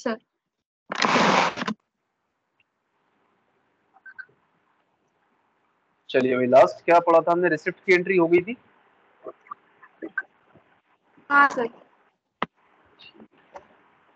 Sir. चलिए, अभी last क्या पढ़ा था हमने? रिसिप्ट की एंट्री हो गई थी। हाँ सर।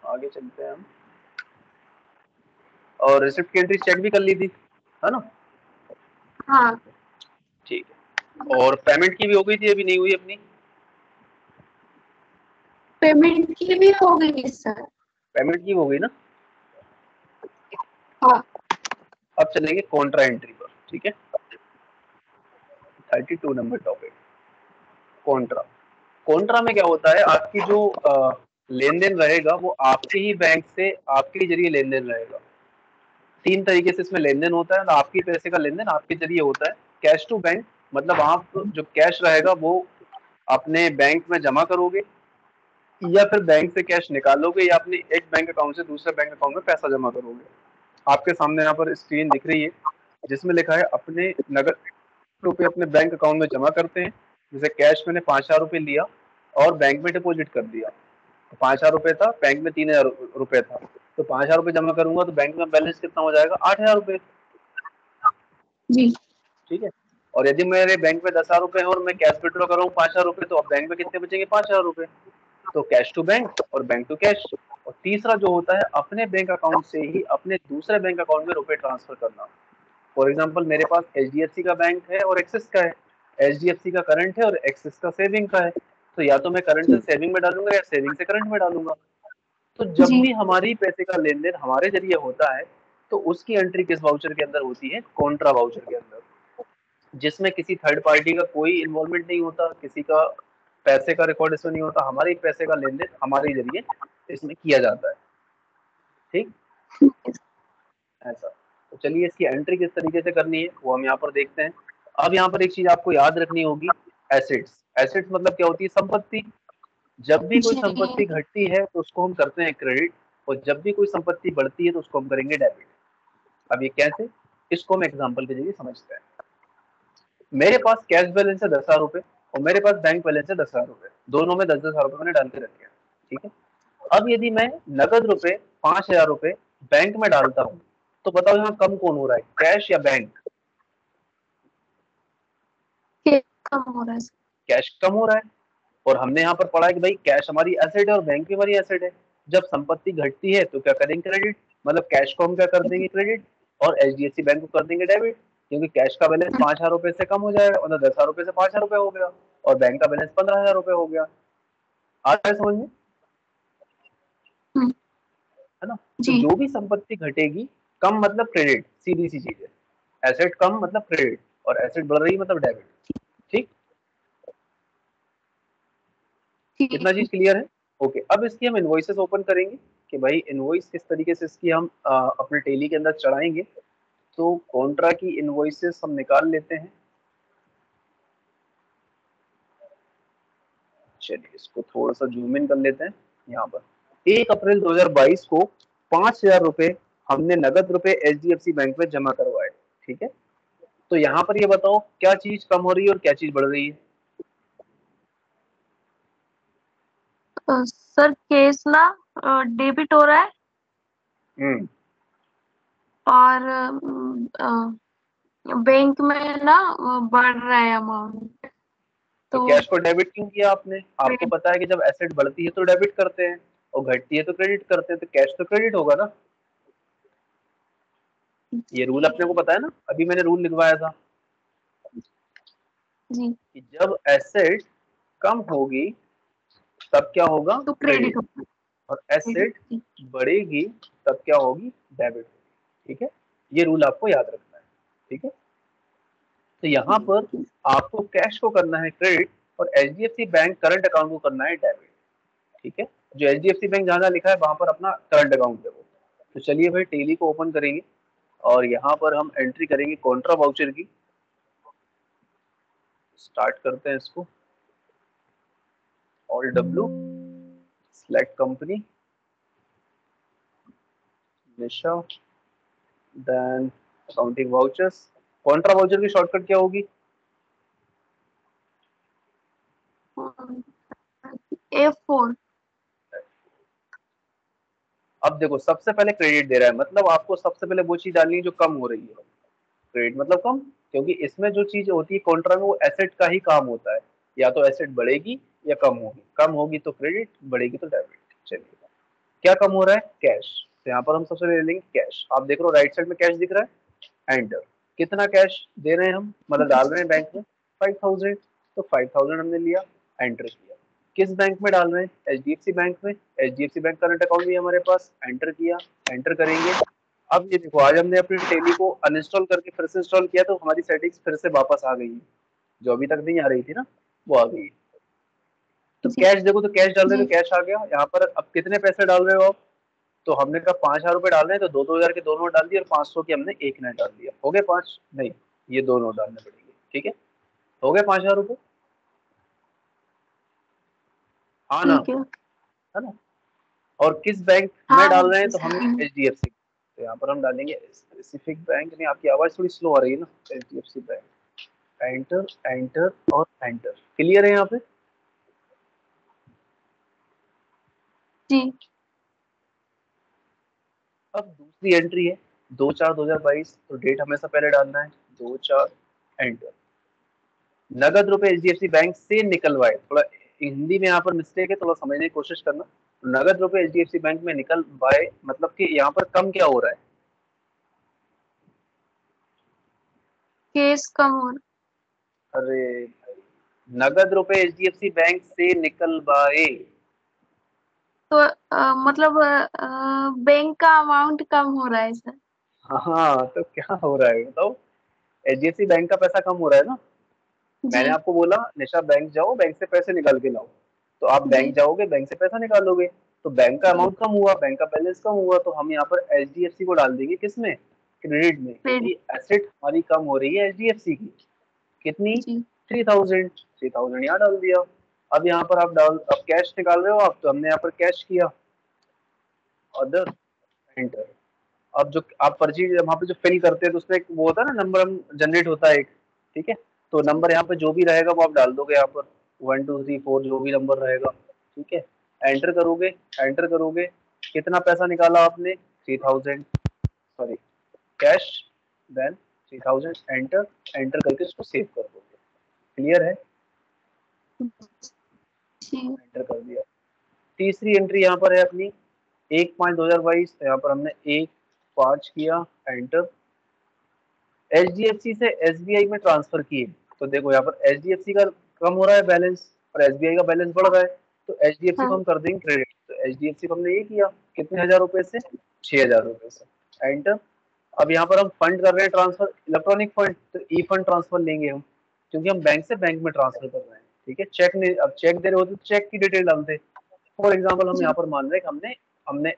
आगे चलते हैं हम। और रिसिप्ट की एंट्री चेक भी कर ली थी, है ना? हाँ। ठीक है। और पेमेंट की भी हो गई थी, अभी नहीं हुई अपनी? पेमेंट की भी हो गई सर। पेमेंट की हो गई ना? हाँ। अब चलेंगे कॉन्ट्रा एंट्री पर, ठीक है। 32 नंबर टॉपिक, कॉन्ट्रा। कॉन्ट्रा में क्या होता है, आपकी जो लेन देन रहेगा वो आपके ही बैंक से आपके ही जरिए लेन देन रहेगा। 3 तरीके से इसमें लेन देन होता है। तो आपकी पैसे का लेन देन आपके जरिए होता है। कैश टू बैंक, मतलब आप जो कैश रहेगा वो अपने बैंक में जमा करोगे, या फिर बैंक से कैश निकालोगे, या अपने एक बैंक अकाउंट से दूसरे बैंक अकाउंट में पैसा जमा करोगे। आपके सामने यहाँ पर स्क्रीन दिख रही है जिसमें लिखा है अपने नगद रुपए अपने बैंक अकाउंट में जमा करते हैं। जैसे कैश मैंने 5,000 रुपए लिया और बैंक में डिपॉजिट कर दिया। तो 5,000 रुपए था, बैंक में 3,000 रुपए था, तो 5,000 रुपए जमा करूंगा तो बैंक में बैलेंस कितना हो जाएगा? 8,000 रुपए। जी। ठीक है। और यदि मेरे बैंक में 10,000 रुपए है और मैं कैश विड्रॉ कर रहा हूँ 5,000 रुपए, तो अब बैंक में कितने बचेंगे? 5,000 रुपए। तो कैश टू बैंक और बैंक टू कैश। और तीसरा जो होता है, अपने बैंक अकाउंट से ही अपने दूसरे बैंक अकाउंट में रुपए ट्रांसफर करना। फॉर एग्जाम्पल, मेरे पास एचडीएफसी का बैंक है और एक्सिस का है। एचडीएफसी का करंट है और एक्सिस का सेविंग का है। तो या तो मैं करंट से सेविंग में डालूंगा या सेविंग से करंट में डालूंगा। तो जब जी। भी हमारी पैसे का लेन देन हमारे जरिए होता है तो उसकी एंट्री किस वाउचर के अंदर होती है? कॉन्ट्रा वाउचर के अंदर, जिसमें किसी थर्ड पार्टी का कोई इन्वॉल्वमेंट नहीं होता, किसी का पैसे का रिकॉर्ड इसमें नहीं होता। हमारे पैसे का लेन देन हमारे जरिए इसमें किया जाता है। ठीक, ऐसा। तो चलिए, इसकी एंट्री किस तरीके से करनी है वो हम यहाँ पर देखते हैं। अब यहाँ पर एक चीज आपको याद रखनी होगी, एसेट्स। एसेट्स मतलब क्या होती है? संपत्ति। जब भी कोई संपत्ति जी। घटती है तो उसको हम करते हैं क्रेडिट, और जब भी कोई संपत्ति बढ़ती है तो उसको हम करेंगे डेबिट। अब ये कैसे, इसको हम एग्जांपल के जरिए समझते हैं। मेरे पास कैश बैलेंस है 10,000 रुपए और मेरे पास बैंक बैलेंस है 10,000 रुपए। दोनों में 10,000 रुपए मैंने डाल के रखे हैं। ठीक है। अब यदि मैं नगद रुपए 5,000 रुपए बैंक में डालता हूँ, तो बताओ यहाँ कम कौन हो रहा है, कैश या बैंक? कम हो रहा है। कैश कम हो रहा है। और हमने यहाँ पर पढ़ा है कि भाई कैश हमारी एसेट है और बैंक भी हमारी एसेट है। जब संपत्ति घटती है तो क्या करेंगे? क्रेडिट। मतलब कैश को हम क्या कर देंगे? क्रेडिट। और एचडीएफसी बैंक को कर देंगे डेबिट, क्योंकि कैश का बैलेंस 5,000 रुपए से कम हो जाएगा, मतलब 10,000 रुपए से 5,000 रुपए हो गया, और बैंक का बैलेंस 15,000 रुपए हो गया। आ रहा है समझ में? हम्म, है ना? तो जी। जो भी संपत्ति घटेगी, कम मतलब क्रेडिट, सीधी सी चीज है। एसेट कम मतलब क्रेडिट, और एसेट बढ़ रही मतलब डेबिट। ठीक, ठीक इतना है। चीज क्लियर है? ओके। अब इसकी हम इनवॉइसेस ओपन करेंगे कि भाई इनवॉइस किस तरीके से इसकी हम अपने टेली के अंदर चढ़ाएंगे। तो कॉन्ट्रा की इनवॉइसेस हम निकाल लेते हैं। चलिए, इसको थोड़ा सा जूम इन कर लेते हैं। यहाँ पर 1 अप्रैल 2022 को 5,000 रुपए हमने नगद रुपए एचडीएफसी बैंक में जमा करवाए। ठीक है। तो यहाँ पर ये बताओ क्या चीज कम हो रही है और क्या चीज बढ़ रही है? सर केस ना डेबिट हो रहा है हम्म। और बैंक में ना बढ़ रहा है अमाउंट। तो तो कैश को डेबिट क्यों किया आपने? आपको पता है कि जब एसेट बढ़ती है तो डेबिट करते हैं और घटती है तो क्रेडिट करते हैं, तो कैश तो क्रेडिट होगा ना। ये रूल अपने को पता है ना, अभी मैंने रूल लिखवाया था जी। कि जब एसेट कम होगी तब क्या होगा? तो क्रेडिट। क्रेडिट होगा। और एसेट बढ़ेगी तब क्या होगी? डेबिट। ठीक है। ये रूल आपको याद रखना है। ठीक है। तो यहाँ पर आपको कैश को करना है क्रेडिट और एचडीएफसी बैंक करंट अकाउंट को करना है डेबिट। ठीक है। जो एचडीएफसी बैंक जहाँ जहाँ लिखा है वहां पर अपना करंट अकाउंट है वो। तो चलिए भाई, टेली को ओपन करेंगे और यहाँ पर हम एंट्री करेंगे कॉन्ट्रा वाउचर की। स्टार्ट करते हैं इसको। All W, select company, Nisha, then accounting vouchers. Contra voucher की शॉर्टकट क्या होगी? A4। अब देखो सबसे पहले क्रेडिट दे रहा है, मतलब आपको सबसे पहले वो चीज डालनी है जो कम हो रही है। क्रेडिट मतलब कम, क्योंकि इसमें जो चीज होती है कॉन्ट्रा में वो एसेट का ही काम होता है, या तो एसेट बढ़ेगी या कम होगी तो क्रेडिट, बढ़ेगी तो डेबिट। चलिए, क्या कम हो रहा है? कैश। तो यहाँ पर हम सबसे पहले ले लेंगे कैश। आप देख रहे हो राइट साइड में कैश दिख रहा है, एंटर। कितना कैश दे रहे हैं हम, मतलब डाल रहे हैं बैंक में? 5,000। तो 5,000 हमने लिया, एंटर किया। किस बैंक में डाल रहे हैं? HDFC बैंक में। HDFC बैंक करंट अकाउंट भी है हमारे पास, एंटर किया। एंटर करेंगे। अब ये देखो, आज हमने अपनी टेली को अनइंस्टॉल करके फिर से इंस्टॉल किया, तो हमारी सेटिंग्स फिर से वापस आ गई है, जो अभी तक नहीं आ रही थी ना, वो आ गई। तो जी कैश देखो, तो कैश डाल रहे जी हैं तो कैश आ गया। यहाँ पर अब कितने पैसे डाल रहे हो आप? तो हमने कहा 5,000 रुपए डाल रहे हैं, तो 2-2 हजार के 2 नोट डाल दिए और 500 के हमने एक नोट डाल दिया। हो गए 5? नहीं, ये 2 नोट डालने पड़ेंगे। ठीक है, हो गए 5,000 रुपए। हाँ ना, ठीक है। है ना? और किस बैंक में हाँ डाल रहे हैं? बिल्कुल तो हम सही। HDFC। तो यहाँ पर हम डालेंगे स्पेसिफिक बैंक। नहीं, आपकी आवाज थोड़ी स्लो आ रही है ना। HDFC bank. एंटर, एंटर और एंटर। क्लियर है यहाँ पे? जी अब दूसरी एंट्री है 2/4/2022, तो डेट हमेशा पहले डालना है, 2/4। एंटर। नगद रुपए HDFC बैंक से निकलवाए। थोड़ा हिंदी में यहाँ पर मिस्टेक है, थोड़ा समझने की कोशिश करना। नगद रुपए HDFC बैंक में निकलवाए, मतलब कि यहाँ पर कम क्या हो रहा है? केस कम हो रहा। अरे भाई, नगद रुपए HDFC बैंक से निकलवाए। तो मतलब बैंक का अमाउंट कम हो रहा है सर। हाँ, तो क्या हो रहा है बताओ? HDFC बैंक का पैसा कम हो रहा है ना। जी मैंने आपको बोला निशा बैंक जाओ, बैंक से पैसे निकाल के लाओ। तो आप जी बैंक जाओगे, बैंक से पैसा निकालोगे, तो बैंक का जी अमाउंट कम हुआ, बैंक का बैलेंस कम हुआ, तो हम यहाँ पर HDFC को डाल देंगे किसमें? क्रेडिट में, क्रेडिट। क्योंकि एसेट हमारी कम हो रही है HDFC की। कितनी? जी 3,000। 3,000 यहाँ डाल दिया। अब यहाँ पर अब कैश निकाल रहे हो आप, तो हमने यहाँ पर कैश किया, अदर, एंटर। अब जो आप पर्ची वहाँ पे जो फिल करते हैं, तो उसमें एक वो होता है ना, नंबर हम जनरेट होता है एक। ठीक है, तो नंबर यहाँ पे जो भी रहेगा वो आप डाल दोगे यहाँ पर, 1 2 3 4 जो भी नंबर रहेगा। ठीक है, एंटर करोगे। एंटर करोगे, कितना पैसा निकाला आपने? 3,000, sorry, cash, then 3,000। Enter. Enter करके इसको सेव कर दोगे। क्लियर है? जी एंटर कर दिया। तीसरी एंट्री यहाँ पर है अपनी 1/5/2022। यहाँ पर हमने 1/5 किया, एंटर। HDFC से SBI में ट्रांसफर किए, तो देखो यहाँ पर HDFC का कम हो रहा है बैलेंस और SBI का बैलेंस बढ़ हाँ रहा है, तो HDFC को हाँ हम कर देंगे क्रेडिट। तो HDFC को हमने ये किया, कितने हजार रुपए से? 6,000 रुपए से। एंटर। अब यहाँ पर हम फंड कर रहे हैं ट्रांसफर, इलेक्ट्रॉनिक फंड, तो ई फंड ट्रांसफर लेंगे हम, क्योंकि हम बैंक से बैंक में ट्रांसफर कर रहे हैं। ठीक है, चेक नहीं, अब चेक दे रहे होते तो चेक की डिटेल डालते। फॉर एग्जाम्पल हम जी यहाँ पर मान रहे हैं कि हमने हमने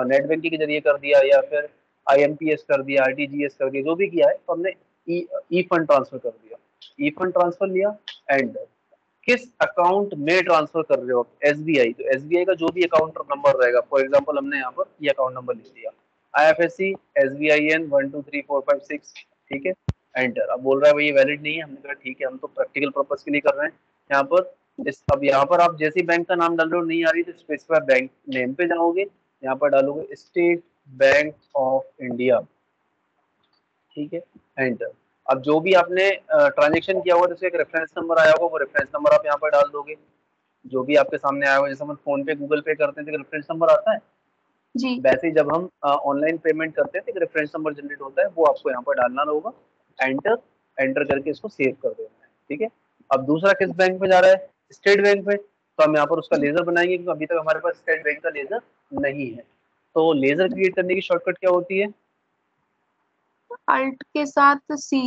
नेट बैंकिंग के जरिए कर दिया, या फिर IMPS कर दिया, RTGS कर दिया, जो भी किया है, तो हमने ई फंड ट्रांसफर कर दिया। ई फंड ट्रांसफर लिया, एंड किस अकाउंट में ट्रांसफर कर रहे हो? SBI। तो SBI का जो भी अकाउंट नंबर रहेगा, फॉर एग्जाम्पल हमने यहाँ पर ये अकाउंट नंबर लिख दिया, IFSC SBIN 1 2 3 4 5 6। ठीक है, एंटर। अब बोल रहा है भाई ये वैलिड नहीं है, हमने कहा ठीक है, हम तो प्रैक्टिकल पर्पज के लिए कर रहे हैं यहाँ पर। अब यहाँ पर आप जैसे बैंक का नाम डाल रहे हो, नहीं आ रही, तो स्पेसिफाई बैंक नेम पे जाओगे, यहाँ पर डालोगे स्टेट बैंक ऑफ इंडिया। ठीक है, एंटर। अब जो भी आपने ट्रांजेक्शन किया होगा, तो उसका एक रेफरेंस नंबर आया होगा, वो रेफरेंस नंबर आप यहाँ पर डाल दोगे, जो भी आपके सामने आया होगा। जैसे हम फोन पे, गूगल पे करते हैं तो रेफरेंस नंबर आता है, जी वैसे ही जब हम ऑनलाइन पेमेंट करते हैं तो एक रेफरेंस नंबर जनरेट होता है, वो आपको यहाँ पर डालना होगा। एंटर। एंटर करके इसको सेव कर देना है। ठीक है, अब दूसरा किस बैंक में जा रहा है? स्टेट बैंक में। तो हम यहाँ पर उसका जी लेजर बनाएंगे, क्योंकि अभी तक हमारे पास स्टेट बैंक का लेजर नहीं है। तो लेजर क्रिएट करने की शॉर्टकट क्या होती है? अल्ट के साथ सी।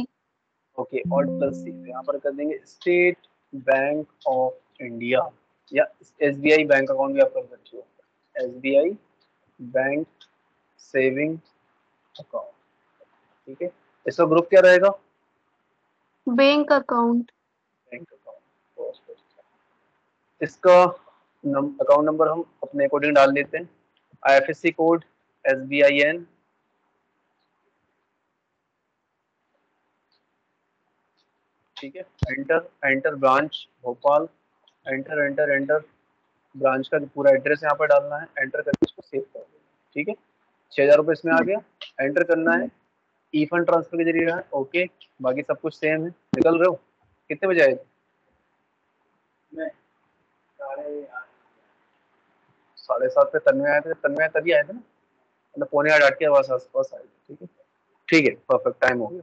Okay, Alt+C। तो यहाँ पर कर देंगे स्टेट बैंक ऑफ इंडिया, या SBI बैंक अकाउंट भी आप कर सकते हो, SBI बैंक सेविंग अकाउंट। ठीक है, इसका ग्रुप क्या रहेगा? Bank account. Bank account. इसका अकाउंट नंबर हम अपने अकॉर्डिंग डाल देते हैं, IFSC कोड SBIN। ठीक है, enter. Enter branch Bhopal. Enter, enter, enter. Branch का पूरा एड्रेस यहाँ पर डालना है, एंटर करके इसको सेव कर देना। ठीक है, 6,000 रुपये इसमें आ गया, एंटर करना है, ई फंड ट्रांसफर के जरिए है, ओके, बाकी सब कुछ सेम है। निकल रहे हो? कितने बजे आए? 7:30 पे तन्मय आए थे, तन्मय तभी आए थे ना, मतलब 7:45 के आस-पास आए थे, ठीक है, ठीक है, परफेक्ट, टाइम हो गया।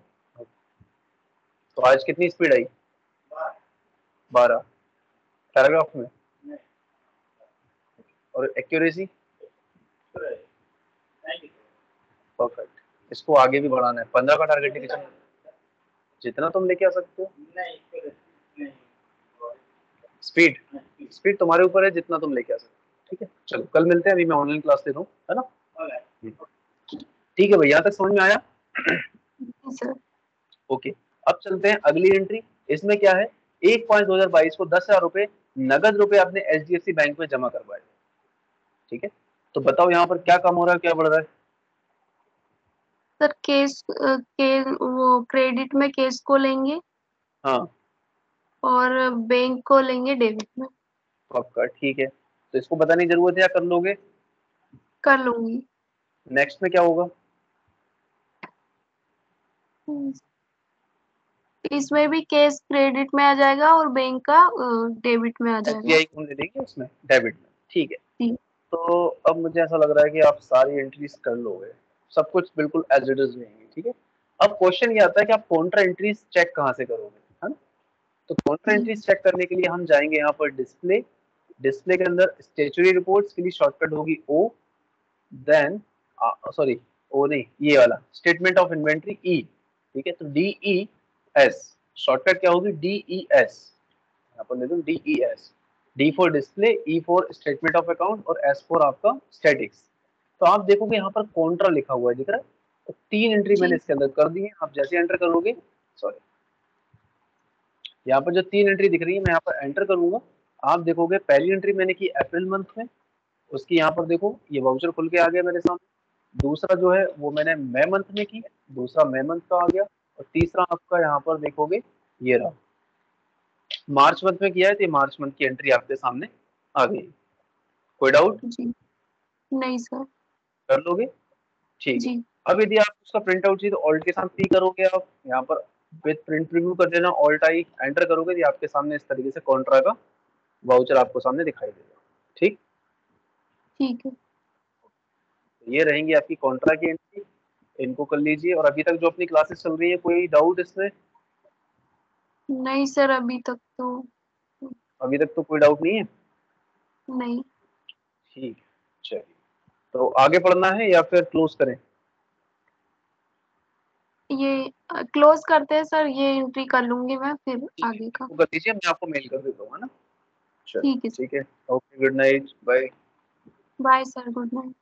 तो आज कितनी स्पीड आई? 12 पैराग्राफ में, और एक्यूरेसी परफेक्ट। इसको आगे भी बढ़ाना है, 15 का टारगेट लेके चलना, जितना तुम लेके आ सकते हो। स्पीड, स्पीड तुम्हारे ऊपर है, जितना तुम लेके आ सकते हो, ठीक है। चलो कल मिलते हैं, अभी मैं ऑनलाइन क्लास ले रहा हूँ, है ना। ठीक है भैया, यहाँ तक समझ में आया? सर। ओके, अब चलते हैं अगली एंट्री। इसमें क्या है, 1/5/2022 को 10,000 रुपए नगद रुपए आपने HDFC बैंक में जमा करवाए, ठीक है। तो बताओ यहाँ पर क्या कम हो रहा है, क्या बढ़ रहा है? सर वो क्रेडिट में केस को लेंगे हाँ, और बैंक को लेंगे डेबिट में। पक्का, ठीक है, तो इसको बताने की जरूरत है या कर लोगे? कर लूंगी। नेक्स्ट में क्या होगा? इसमें भी केस क्रेडिट में आ जाएगा और बैंक का डेबिट में आ जाएगा। SBI कौन ले लेंगे उसमें, डेबिट में, ठीक है। जी। तो अब मुझे ऐसा लग रहा है कि आप सारी एंट्रीज कर लोगे, सब कुछ बिल्कुल एज इट इज रहेंगी, ठीक है। अब क्वेश्चन ये आता है कि आप कॉन्ट्रा एंट्रीज चेक कहाँ से करोगे, है ना। तो कॉन्ट्रा जी। एंट्रीज चेक करने के लिए हम जाएंगे यहाँ पर डिस्प्ले, डिस्प्ले के अंदर स्टेचुरी रिपोर्ट्स के लिए शॉर्टकट होगी O, देन सॉरी ओ नहीं, ये वाला स्टेटमेंट ऑफ इन्वेंट्री ई, ठीक है। तो DES शॉर्टकट क्या होगी, DES, यहाँ पर ले दो DES, D for display, E for statement of account और S फॉर आपका स्टैटिक्स। तो आप देखोगे यहाँ पर कॉन्ट्रा लिखा हुआ है, दिख रहा है। तो 3 एंट्री मैंने जी। इसके अंदर कर दी है। आप जैसे एंटर करोगे, सॉरी, यहाँ पर जो 3 एंट्री दिख रही है मैं यहाँ पर एंटर करूंगा, आप देखोगे पहली एंट्री मैंने की अप्रैल मंथ में, उसकी यहाँ पर देखो ये वाउचर खुल के आ गया मेरे सामने। दूसरा जो है वो मैंने मई मंथ में की, दूसरा मई मंथ का आ गया, और तीसरा आपका यहाँ पर देखोगे ये रहा, मार्च मंथ में किया है, तो ये मार्च मंथ की एंट्री आपके सामने आ गई। कोई डाउट? जी। नहीं सर। कर लोगे? ठीक है। जी। अब यदि आप उसका प्रिंट आउट चाहिए तो ऑल्ट के साथ पी करोगे, आप यहाँ पर विद प्रिंट प्रीव्यू कर देना, ऑल्ट आई एंटर करोगे तो आपके सामने इस तरीके से कॉन्ट्रा का वाउचर आपको सामने दिखाई देगा, ठीक। ठीक है। तो ये रहेंगी आपकी कॉन्ट्रा की एंट्री, इनको कर लीजिए। और अभी तक जो अपनी क्लासेस चल रही है, कोई डाउट इसमें? नहीं सर, अभी तक तो अभी तक तो कोई डाउट नहीं है, नहीं। ठीक है। चलिए, तो आगे पढ़ना है या फिर क्लोज करें? ये क्लोज करते हैं सर, ये एंट्री कर लूंगी मैं, फिर ठीक है, आगे का। इसको कर दीजिए, मैं आपको मेल कर देता हूँ, है ना। चलो ठीक है सर। ठीक है, okay, good night, bye. Bye sir, good night.